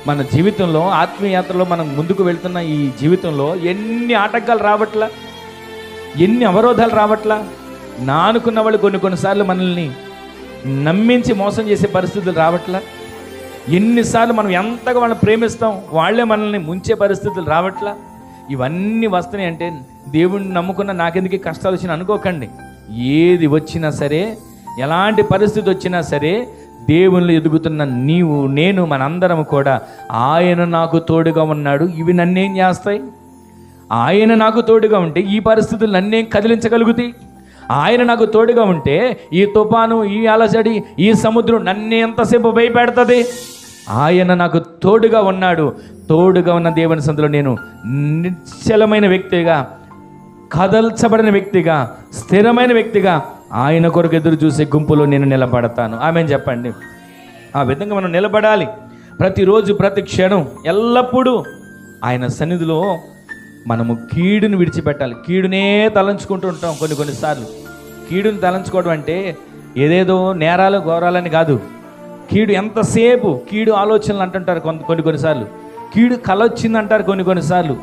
మన జీవితంలో ఆత్మీయయాత్రలో మనం ముందుకు వెళ్తున్న ఈ జీవితంలో ఎన్ని ఆటంకాలు రావట్లా, ఎన్ని అవరోధాలు రావట్లా. నానుకున్న వాళ్ళు కొన్నిసార్లు మనల్ని నమ్మించి మోసం చేసే పరిస్థితులు రావట్లా. ఎన్నిసార్లు మనం ఎంతగా వాళ్ళని ప్రేమిస్తాం, వాళ్ళే మనల్ని ముంచే పరిస్థితులు రావట్లా. ఇవన్నీ వస్తున్నాయి అంటే దేవుణ్ణి నమ్ముకున్న నాకెందుకు కష్టాలు వచ్చినా అనుకోకండి. ఏది వచ్చినా సరే, ఎలాంటి పరిస్థితి వచ్చినా సరే, దేవుళ్ళు ఎదుగుతున్న నీవు నేను మనందరం కూడా ఆయన నాకు తోడుగా ఉన్నాడు, ఇవి నన్నేం చేస్తాయి? ఆయన నాకు తోడుగా ఉంటే ఈ పరిస్థితులు నన్నేం కదిలించగలుగుతాయి? ఆయన నాకు తోడుగా ఉంటే ఈ తుఫాను, ఈ అలజడి, ఈ సముద్రం నన్ను ఎంతసేపు భయపెడుతుంది? ఆయన నాకు తోడుగా ఉన్నాడు. తోడుగా ఉన్న దేవుని సన్నిధిలో నేను నిశ్చలమైన వ్యక్తిగా, కదల్చబడిన వ్యక్తిగా, స్థిరమైన వ్యక్తిగా ఆయన కొరకు ఎదురు చూసే గుంపులో నేను నిలబడతాను. ఆమేన్ చెప్పండి. ఆ విధంగా మనం నిలబడాలి. ప్రతిరోజు, ప్రతి క్షణం, ఎల్లప్పుడూ ఆయన సన్నిధిలో మనము కీడుని విడిచిపెట్టాలి. కీడునే తలంచుకుంటూ ఉంటాం కొన్నిసార్లు. కీడుని తలంచుకోవడం అంటే ఏదేదో నేరాలు ఘోరాలని కాదు. కీడు ఎంతసేపు కీడు ఆలోచనలు అంటుంటారు కొన్నిసార్లు. కీడు కల వచ్చిందంటారు కొన్నిసార్లు.